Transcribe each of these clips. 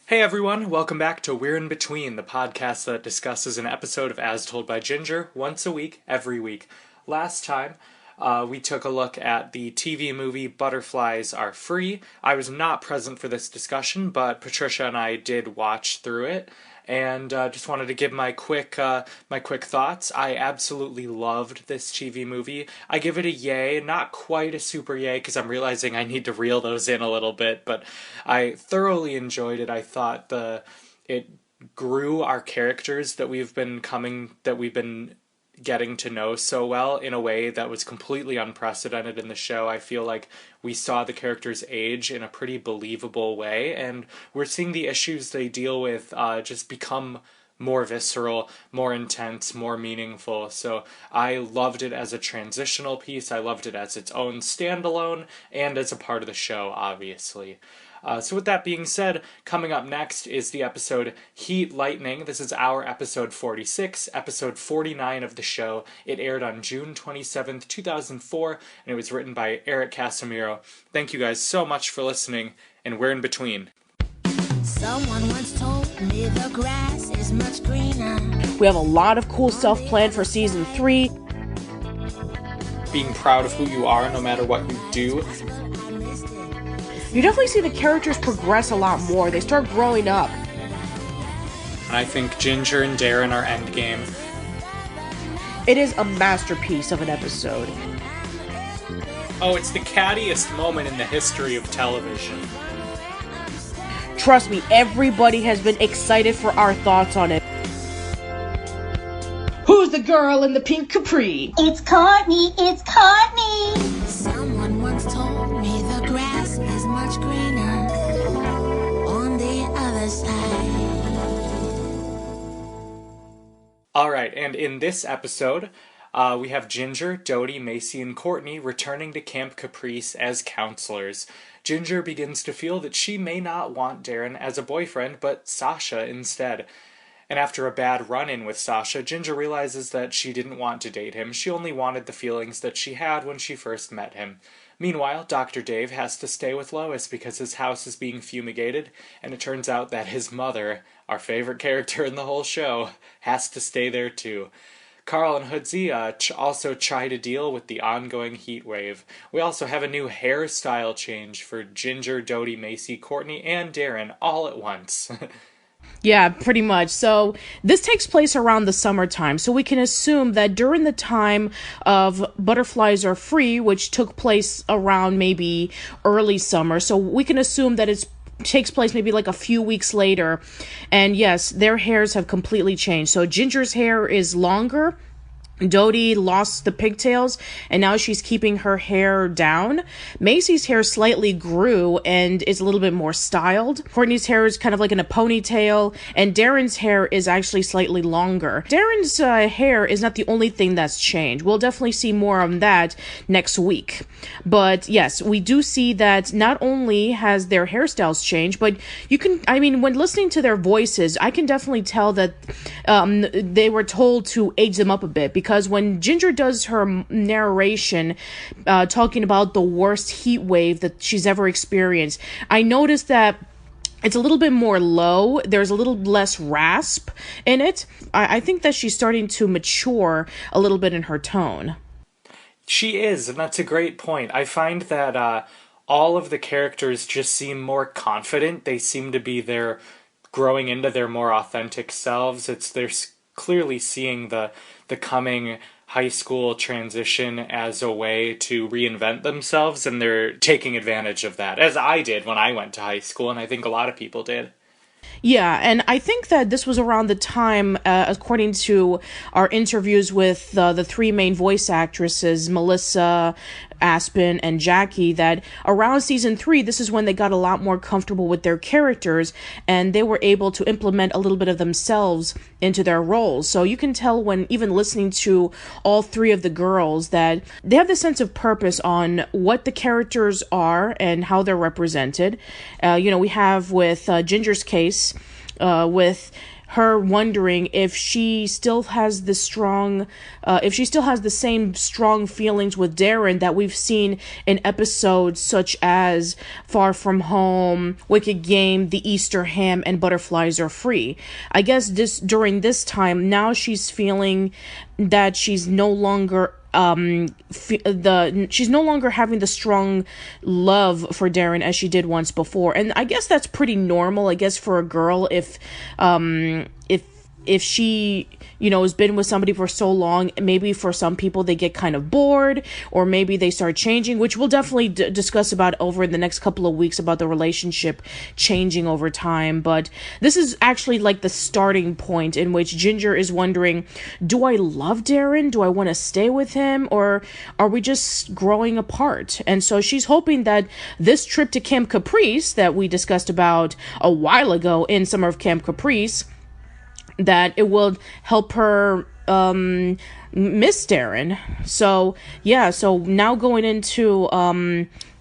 Hey everyone, welcome back to We're in Between, the podcast that discusses an episode of As Told by Ginger once a week, every week. Last time, we took a look at the TV movie Butterflies Are Free. I was not present for this discussion, but Patricia and I did watch through it, and just wanted to give my quick thoughts. I absolutely loved this TV movie. I give it a yay, not quite a super yay, because I'm realizing I need to reel those in a little bit, but I thoroughly enjoyed it. I thought it grew our characters that we've been getting to know so well in a way that was completely unprecedented in the show. I feel like we saw the characters age in a pretty believable way, and we're seeing the issues they deal with just become more visceral, more intense, more meaningful. So I loved it as a transitional piece. I loved it as its own standalone and as a part of the show, obviously. So with that being said, coming up next is the episode Heat Lightning. This is our episode 46, episode 49 of the show. It aired on June 27th, 2004, and it was written by Eric Casimiro. Thank you guys so much for listening, and we're in between. Someone once told me the grass is much greener. We have a lot of cool stuff planned for season 3. Being proud of who you are no matter what you do. You definitely see the characters progress a lot more. They start growing up. And I think Ginger and Darren are endgame. It is a masterpiece of an episode. Oh, it's the cattiest moment in the history of television. Trust me, everybody has been excited for our thoughts on it. Who's the girl in the pink capri? It's Courtney! It's Courtney! Someone once told me the grass is much greener on the other side. Alright, and in this episode, we have Ginger, Dodie, Macie, and Courtney returning to Camp Caprice as counselors. Ginger begins to feel that she may not want Darren as a boyfriend, but Sasha instead. And after a bad run-in with Sasha, Ginger realizes that she didn't want to date him. She only wanted the feelings that she had when she first met him. Meanwhile, Dr. Dave has to stay with Lois because his house is being fumigated, and it turns out that his mother, our favorite character in the whole show, has to stay there too. Carl and Hoodsey also try to deal with the ongoing heat wave. We also have a new hairstyle change for Ginger, Dodie, Macie, Courtney, and Darren all at once. Yeah, pretty much. So this takes place around the summertime. So we can assume that during the time of Butterflies Are Free, which took place around maybe early summer. So we can assume that it takes place maybe like a few weeks later. And yes, their hairs have completely changed. So Ginger's hair is longer. Dodie lost the pigtails, and now she's keeping her hair down. Macie's hair slightly grew and is a little bit more styled. Courtney's hair is kind of like in a ponytail, and Darren's hair is actually slightly longer. Darren's hair is not the only thing that's changed. We'll definitely see more on that next week. But yes, we do see that not only has their hairstyles changed, but when listening to their voices, I can definitely tell that they were told to age them up a bit, because when Ginger does her narration, talking about the worst heat wave that she's ever experienced, I noticed that it's a little bit more low. There's a little less rasp in it. I think that she's starting to mature a little bit in her tone. She is, and that's a great point. I find that all of the characters just seem more confident. They seem to be growing into their more authentic selves. They're clearly seeing the coming high school transition as a way to reinvent themselves, and they're taking advantage of that, as I did when I went to high school, and I think a lot of people did. Yeah, and I think that this was around the time, according to our interviews with the three main voice actresses, Melissa, Aspen, and Jackie, that around season 3, this is when they got a lot more comfortable with their characters, and they were able to implement a little bit of themselves into their roles. So you can tell when even listening to all 3 of the girls that they have this sense of purpose on what the characters are and how they're represented. We have with Ginger's case, with her wondering if she still has the same strong feelings with Darren that we've seen in episodes such as Far From Home, Wicked Game, The Easter Ham, and Butterflies Are Free. I guess during this time, now she's feeling that she's no longer she's no longer having the strong love for Darren as she did once before. And I guess that's pretty normal, I guess, for a girl if she, has been with somebody for so long. Maybe for some people they get kind of bored, or maybe they start changing, which we'll definitely discuss about over the next couple of weeks about the relationship changing over time. But this is actually like the starting point in which Ginger is wondering, do I love Darren? Do I want to stay with him? Or are we just growing apart? And so she's hoping that this trip to Camp Caprice that we discussed about a while ago in Summer of Camp Caprice, that it will help her miss Darren. So now going into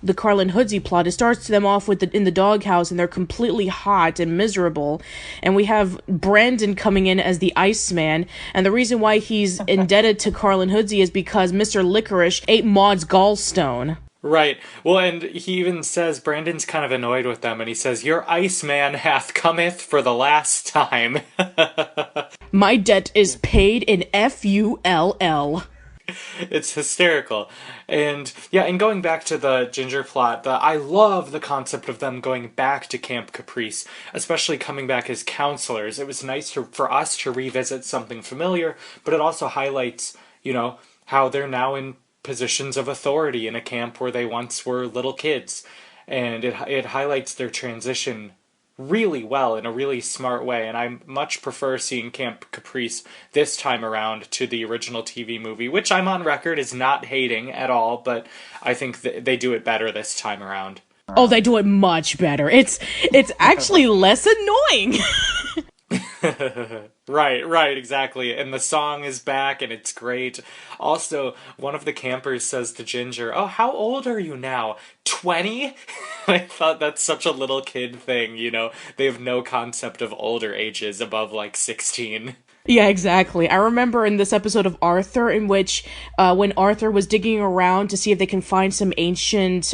the Carl and Hoodsey plot, it starts them off with in the doghouse, and they're completely hot and miserable, and we have Brandon coming in as the Iceman, and the reason why he's indebted to Carl and Hoodsey is because Mr. Licorice ate Maud's gallstone. Right. Well, and he even says, Brandon's kind of annoyed with them, and he says, "Your Iceman hath cometh for the last time." My debt is paid in FULL. It's hysterical. And going back to the Ginger plot, I love the concept of them going back to Camp Caprice, especially coming back as counselors. It was nice for us to revisit something familiar, but it also highlights, how they're now in positions of authority in a camp where they once were little kids, and it highlights their transition really well in a really smart way. And I much prefer seeing Camp Caprice this time around to the original TV movie, which I'm on record is not hating at all, but I think they do it better this time around. Oh, they do it much better. It's actually less annoying. Right, exactly. And the song is back, and it's great. Also, one of the campers says to Ginger, "Oh, how old are you now? 20?" I thought that's such a little kid thing, They have no concept of older ages above, 16. Yeah, exactly. I remember in this episode of Arthur in which when Arthur was digging around to see if they can find some ancient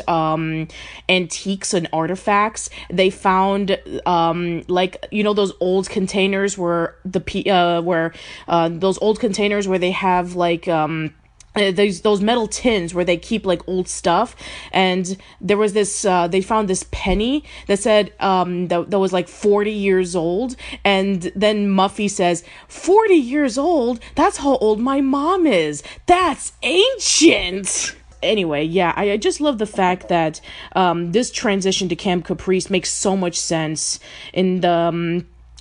antiques and artifacts, they found those old containers where those old containers where they have those metal tins where they keep old stuff, and there was this they found this penny that said that was 40 years old, and then Muffy says, 40 years old? That's how old my mom is. That's ancient. Anyway, I just love the fact that this transition to Camp Caprice makes so much sense in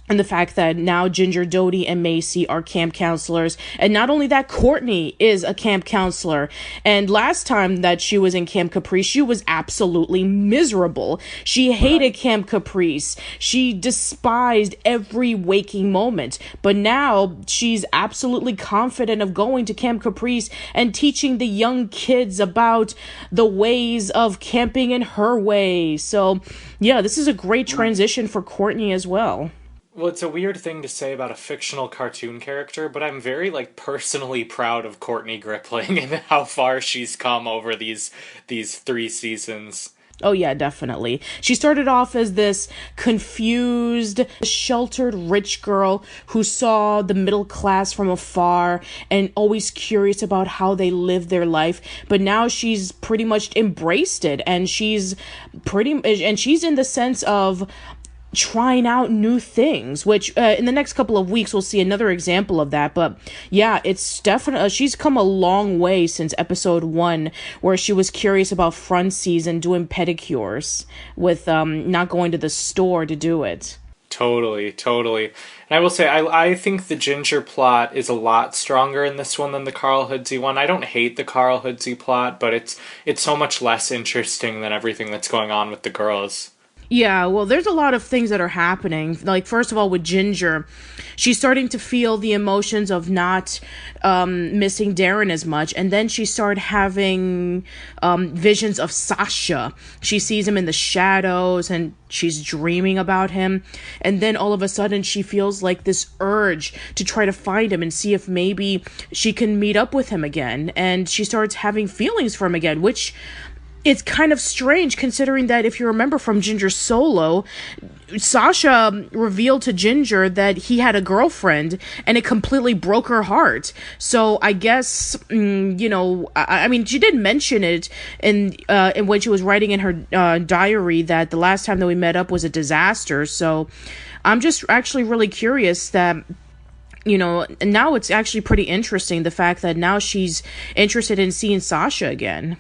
the fact that now Ginger, Dodie, and Macie are camp counselors. And not only that, Courtney is a camp counselor. And last time that she was in Camp Caprice, she was absolutely miserable. She hated Camp Caprice. She despised every waking moment. But now she's absolutely confident of going to Camp Caprice and teaching the young kids about the ways of camping in her way. So, this is a great transition for Courtney as well. Well, it's a weird thing to say about a fictional cartoon character, but I'm very, personally proud of Courtney Grippling and how far she's come over these 3 seasons. Oh, yeah, definitely. She started off as this confused, sheltered, rich girl who saw the middle class from afar and always curious about how they live their life. But now she's pretty much embraced it, and she's in the sense of trying out new things, which in the next couple of weeks we'll see another example of that. But it's definitely she's come a long way since episode 1, where she was curious about front season doing pedicures with not going to the store to do it. Totally. And I will say, I think the Ginger plot is a lot stronger in this one than the Carl Hoodsey one. I don't hate the Carl Hoodsey plot, but it's so much less interesting than everything that's going on with the girls. Yeah, well, there's a lot of things that are happening. Like, first of all, with Ginger, she's starting to feel the emotions of not missing Darren as much. And then she started having visions of Sasha. She sees him in the shadows and she's dreaming about him. And then all of a sudden, she feels like this urge to try to find him and see if maybe she can meet up with him again. And she starts having feelings for him again, which... it's kind of strange considering that if you remember from Ginger's solo, Sasha revealed to Ginger that he had a girlfriend and it completely broke her heart. So I guess, I mean, she did mention it in when she was writing in her diary that the last time that we met up was a disaster. So I'm just actually really curious that... now it's actually pretty interesting, the fact that now she's interested in seeing Sasha again.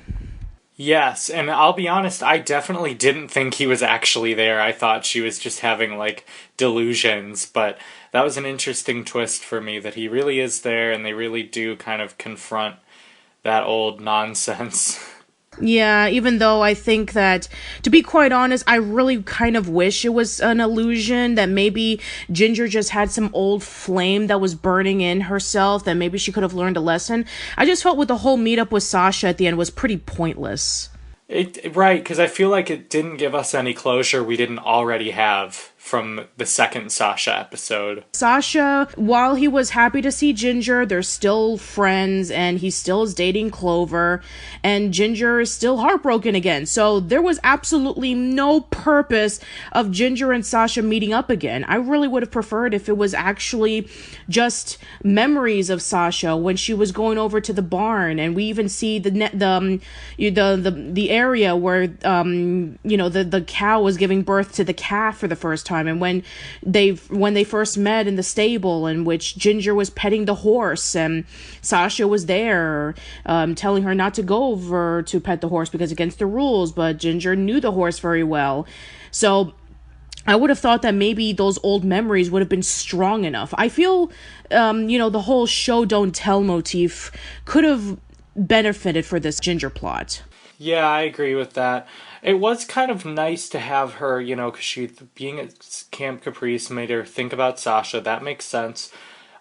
Yes, and I'll be honest, I definitely didn't think he was actually there. I thought she was just having, like, delusions, but that was an interesting twist for me, that he really is there, and they really do kind of confront that old nonsense. Yeah, even though I think that, to be quite honest, I really kind of wish it was an illusion, that maybe Ginger just had some old flame that was burning in herself, that maybe she could have learned a lesson. I just felt with the whole meetup with Sasha at the end was pretty pointless. Right, because I feel like it didn't give us any closure we didn't already have from the second Sasha episode. Sasha, while he was happy to see Ginger, they're still friends, and he still is dating Clover, and Ginger is still heartbroken again. So there was absolutely no purpose of Ginger and Sasha meeting up again. I really would have preferred if it was actually just memories of Sasha when she was going over to the barn, and we even see the area where the cow was giving birth to the calf for the first time, and when they first met in the stable, in which Ginger was petting the horse and Sasha was there telling her not to go over to pet the horse because against the rules, but Ginger knew the horse very well. So I would have thought that maybe those old memories would have been strong enough. I feel the whole show don't tell motif could have benefited for this Ginger plot. Yeah, I agree with that. It was kind of nice to have her, because she, being at Camp Caprice, made her think about Sasha. That makes sense.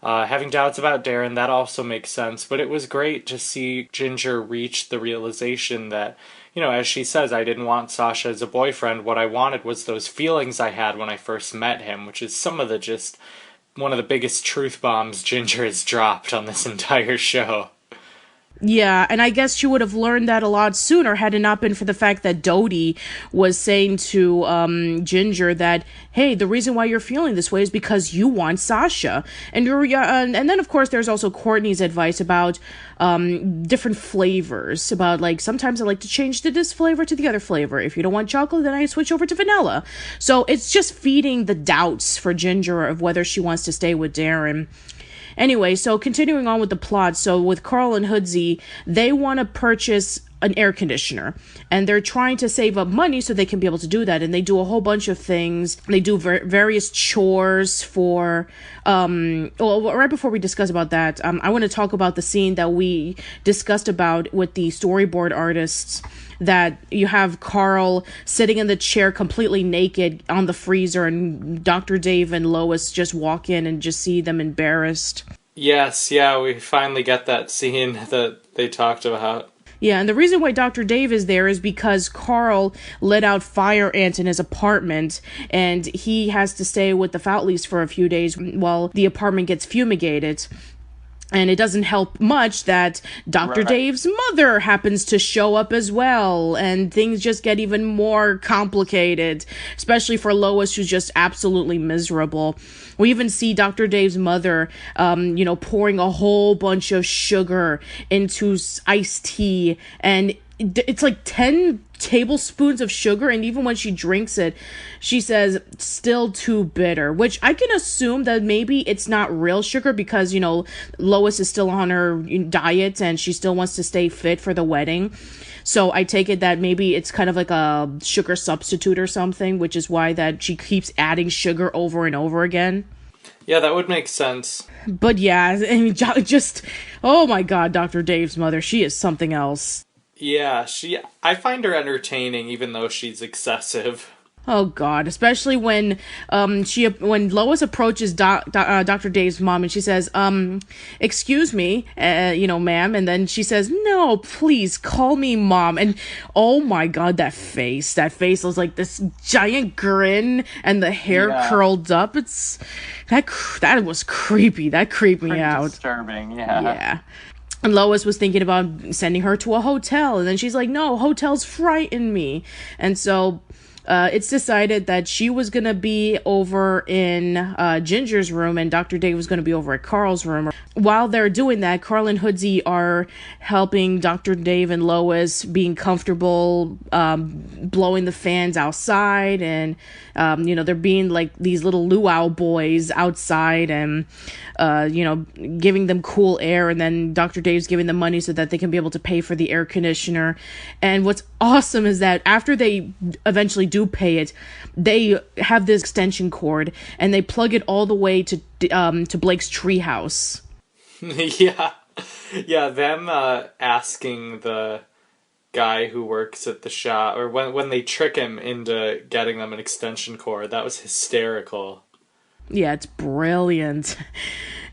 Having doubts about Darren, that also makes sense. But it was great to see Ginger reach the realization that, as she says, I didn't want Sasha as a boyfriend. What I wanted was those feelings I had when I first met him, which is one of the biggest truth bombs Ginger has dropped on this entire show. Yeah, and I guess she would have learned that a lot sooner had it not been for the fact that Dodie was saying to Ginger that, hey, the reason why you're feeling this way is because you want Sasha. And then, of course, there's also Courtney's advice about different flavors, about, like, sometimes I like to change this flavor to the other flavor. If you don't want chocolate, then I switch over to vanilla. So it's just feeding the doubts for Ginger of whether she wants to stay with Darren. Anyway, so continuing on with the plot, so with Carl and Hoodsey, they want to purchase an air conditioner, and they're trying to save up money so they can be able to do that, and they do a whole bunch of things. They do various chores for, right before we discuss about that, I want to talk about the scene that we discussed about with the storyboard artists, that you have Carl sitting in the chair completely naked on the freezer, and Dr. Dave and Lois just walk in and just see them embarrassed. Yes, yeah, we finally get that scene that they talked about. Yeah, and the reason why Dr. Dave is there is because Carl let out fire ants in his apartment, and he has to stay with the Foutleys for a few days while the apartment gets fumigated. And it doesn't help much that Dr. Dave's mother happens to show up as well, and things just get even more complicated, especially for Lois, who's just absolutely miserable. We even see Dr. Dave's mother, pouring a whole bunch of sugar into iced tea, and it's like 10 tablespoons of sugar, and even when she drinks it, she says still too bitter, which I can assume that maybe it's not real sugar because Lois is still on her diet and she still wants to stay fit for the wedding. So I take it that maybe it's kind of like a sugar substitute or something, which is why that she keeps adding sugar over and over again. Yeah, that would make sense. But yeah, I mean, just, oh my god, Dr. Dave's mother, she is something else. Yeah, I find her entertaining even though she's excessive. Oh God! Especially when when Lois approaches Dr. Dave's mom and she says, "Excuse me, ma'am," and then she says, "No, please call me mom." And oh my God, that face was like this giant grin and the hair curled up. It's that was creepy. That creeped me out. Disturbing. Yeah. Yeah. And Lois was thinking about sending her to a hotel, and then she's like, "No, hotels frighten me," and so. It's decided that she was going to be over in Ginger's room and Dr. Dave was going to be over at Carl's room. While they're doing that, Carl and Hoodsey are helping Dr. Dave and Lois being comfortable, blowing the fans outside, and they're being like these little luau boys outside and giving them cool air, and then Dr. Dave's giving them money so that they can be able to pay for the air conditioner. And what's awesome is that after they eventually do pay it, they have this extension cord and they plug it all the way to Blake's treehouse. Yeah, them asking the guy who works at the shop, or when they trick him into getting them an extension cord, that was hysterical. Yeah, it's brilliant.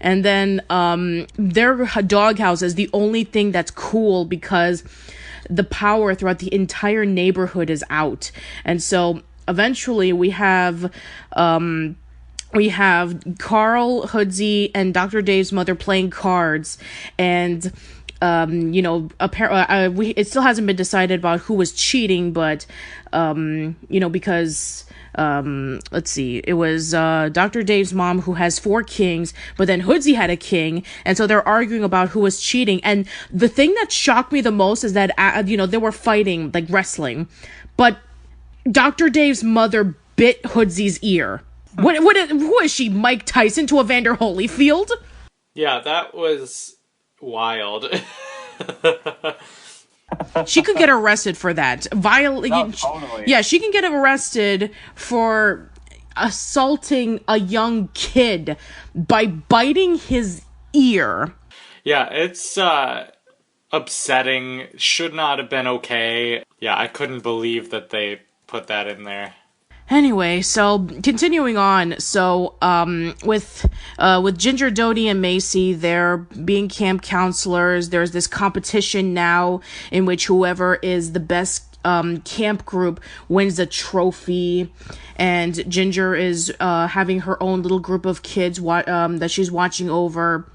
And then their doghouse is the only thing that's cool because the power throughout the entire neighborhood is out. And so eventually we have Carl, Hoodsey, and Dr. Dave's mother playing cards, and apparently it still hasn't been decided about who was cheating, but because let's see, it was Dr. Dave's mom who has 4 kings, but then Hoodsey had a king, and so they're arguing about who was cheating. And the thing that shocked me the most is that they were fighting, like wrestling, but Dr. Dave's mother bit Hoodsey's ear. Who is she, Mike Tyson to Evander Holyfield? Yeah, that was wild. She could get arrested for that. Totally. Yeah, she can get arrested for assaulting a young kid by biting his ear. Yeah, it's upsetting. Should not have been okay. Yeah, I couldn't believe that they put that in there. Anyway, so continuing on, so with Ginger, Dodie, and Macie, they're being camp counselors. There's this competition now in which whoever is the best camp group wins a trophy, and Ginger is having her own little group of kids that she's watching over.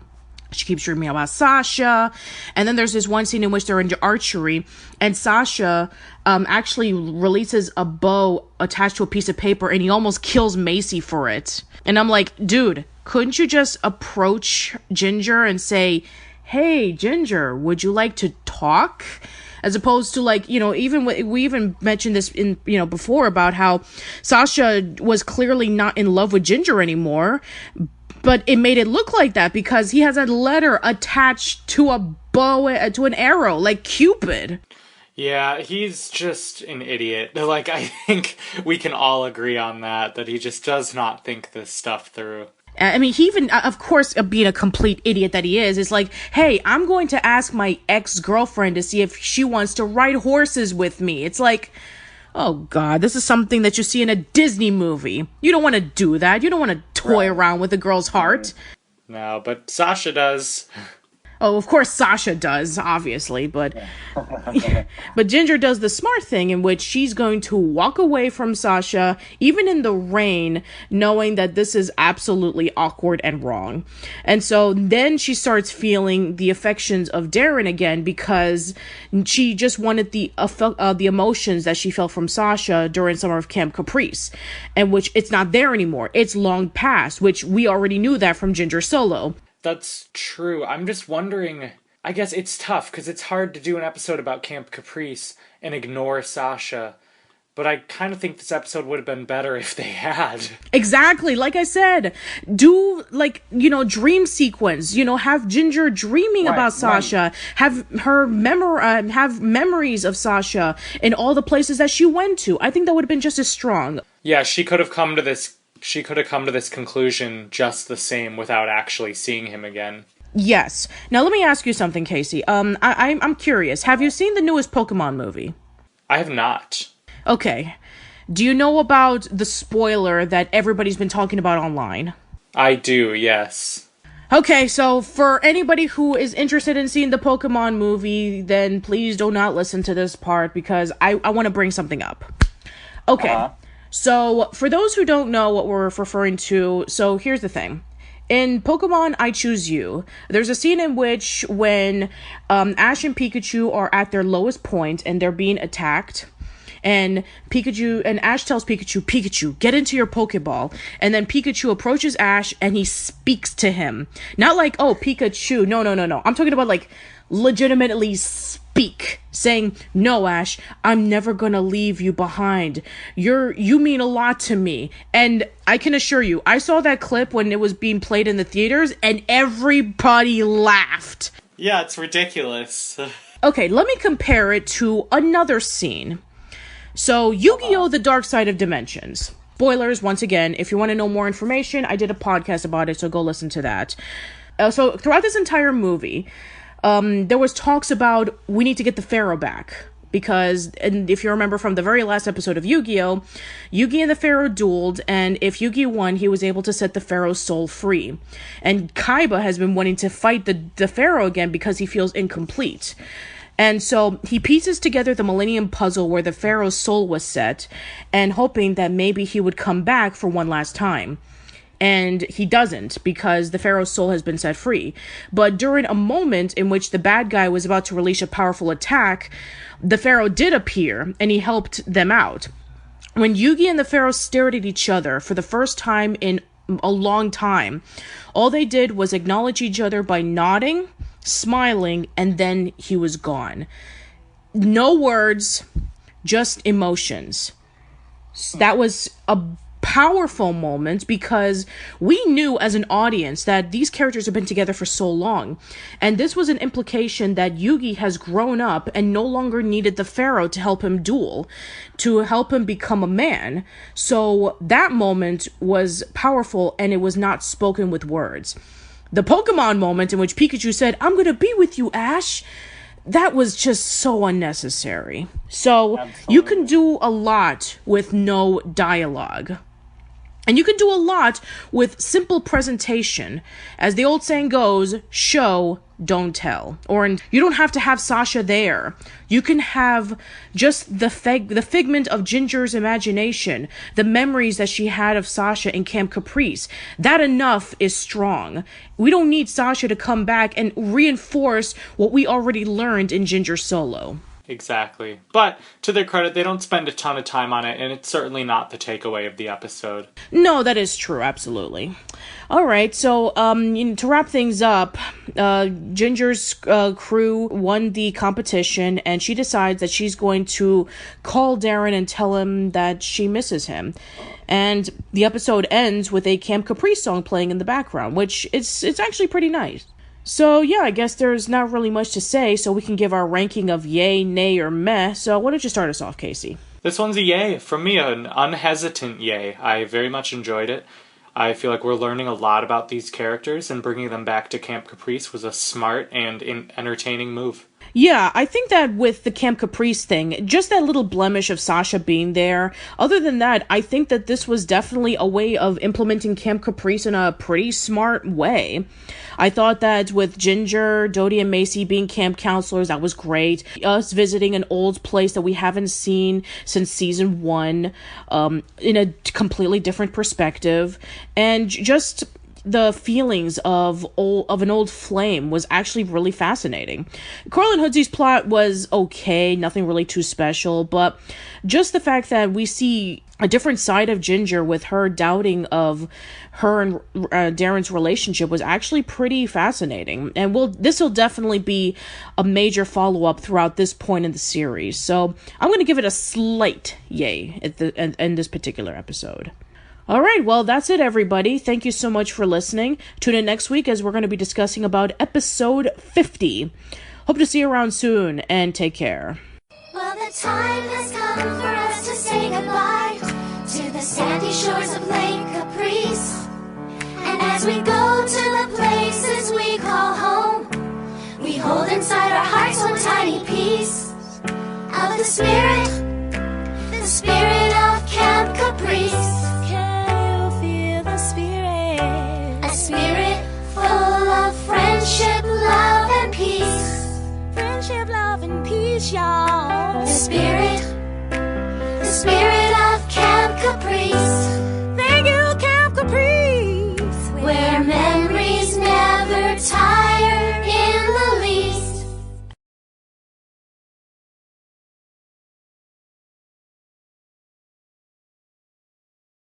She keeps dreaming about Sasha. And then there's this one scene in which they're into archery, and Sasha actually releases a bow attached to a piece of paper, and he almost kills Macie for it. And I'm like, dude, couldn't you just approach Ginger and say, "Hey, Ginger, would you like to talk?" As opposed to, like, we even mentioned this in, before about how Sasha was clearly not in love with Ginger anymore. But it made it look like that because he has a letter attached to a bow, to an arrow, like Cupid. Yeah, he's just an idiot. Like, I think we can all agree on that he just does not think this stuff through. I mean, he even, of course, being a complete idiot that he is like, "Hey, I'm going to ask my ex-girlfriend to see if she wants to ride horses with me." It's like, oh God, this is something that you see in a Disney movie. You don't want to do that. You don't want to toy around with a girl's heart. No, but Sasha does. Oh, of course Sasha does, obviously, but but Ginger does the smart thing in which she's going to walk away from Sasha, even in the rain, knowing that this is absolutely awkward and wrong. And so then she starts feeling the affections of Darren again because she just wanted the emotions that she felt from Sasha during summer of Camp Caprice, and which it's not there anymore. It's long past, which we already knew that from Ginger solo. That's true. I'm just wondering, I guess it's tough because it's hard to do an episode about Camp Caprice and ignore Sasha. But I kind of think this episode would have been better if they had. Exactly. Like I said, do dream sequence, have Ginger dreaming about Sasha, have her have memories of Sasha in all the places that she went to. I think that would have been just as strong. Yeah, she could have come to this conclusion just the same without actually seeing him again. Yes. Now let me ask you something, Casey. I'm curious. Have you seen the newest Pokemon movie? I have not. Okay. Do you know about the spoiler that everybody's been talking about online? I do, yes. Okay, so for anybody who is interested in seeing the Pokemon movie, then please do not listen to this part because I want to bring something up. Okay, So for those who don't know what we're referring to, so here's the thing. In Pokemon I Choose You, there's a scene in which when Ash and Pikachu are at their lowest point and they're being attacked, and Ash tells Pikachu, get into your Pokeball. And then Pikachu approaches Ash and he speaks to him. Not like, oh, Pikachu. No. I'm talking about like legitimately speak, saying, no, Ash, I'm never gonna leave you behind. You mean a lot to me. And I can assure you, I saw that clip when it was being played in the theaters and everybody laughed. Yeah, it's ridiculous. Okay, let me compare it to another scene. So, Yu-Gi-Oh! The Dark Side of Dimensions. Spoilers, once again, if you want to know more information, I did a podcast about it, so go listen to that. So, throughout this entire movie, there was talks about, we need to get the Pharaoh back. Because, and if you remember from the very last episode of Yu-Gi-Oh!, Yugi and the Pharaoh dueled, and if Yugi won, he was able to set the Pharaoh's soul free. And Kaiba has been wanting to fight the Pharaoh again because he feels incomplete. And so he pieces together the Millennium Puzzle where the Pharaoh's soul was set, and hoping that maybe he would come back for one last time. And he doesn't, because the Pharaoh's soul has been set free. But during a moment in which the bad guy was about to release a powerful attack, the Pharaoh did appear, and he helped them out. When Yugi and the Pharaoh stared at each other for the first time in a long time, all they did was acknowledge each other by nodding, smiling, and then he was gone. No words, just emotions. That was a powerful moment because we knew as an audience that these characters have been together for so long, and this was an implication that Yugi has grown up and no longer needed the Pharaoh to help him duel, to help him become a man. So that moment was powerful, and it was not spoken with words. The Pokemon moment in which Pikachu said, I'm gonna be with you, Ash, that was just so unnecessary. So, You can do a lot with no dialogue. And you can do a lot with simple presentation. As the old saying goes, show, don't tell. You don't have to have Sasha there. You can have just the figment of Ginger's imagination, the memories that she had of Sasha in Camp Caprice. That enough is strong. We don't need Sasha to come back and reinforce what we already learned in Ginger Solo. Exactly. But, to their credit, they don't spend a ton of time on it, and it's certainly not the takeaway of the episode. No, that is true, absolutely. Alright, so, to wrap things up, Ginger's crew won the competition, and she decides that she's going to call Darren and tell him that she misses him. And the episode ends with a Camp Caprice song playing in the background, which it's actually pretty nice. So, yeah, I guess there's not really much to say, so we can give our ranking of yay, nay, or meh. So, why don't you start us off, Casey? This one's a yay. From me, an unhesitant yay. I very much enjoyed it. I feel like we're learning a lot about these characters, and bringing them back to Camp Caprice was a smart and entertaining move. Yeah, I think that with the Camp Caprice thing, just that little blemish of Sasha being there, other than that, I think that this was definitely a way of implementing Camp Caprice in a pretty smart way. I thought that with Ginger, Dodie, and Macie being camp counselors, that was great. Us visiting an old place that we haven't seen since season 1, in a completely different perspective, and just the feelings of an old flame was actually really fascinating. Carl and Hoodsey's plot was okay, nothing really too special, but just the fact that we see a different side of Ginger with her doubting of her and Darren's relationship was actually pretty fascinating. And this will definitely be a major follow-up throughout this point in the series. So I'm going to give it a slight yay in this particular episode. All right, well, that's it, everybody. Thank you so much for listening. Tune in next week as we're going to be discussing about episode 50. Hope to see you around soon, and take care. Well, the time has come for us to say goodbye to the sandy shores of Lake Caprice. And as we go to the places we call home, we hold inside our hearts one tiny piece of the spirit of y'all. The spirit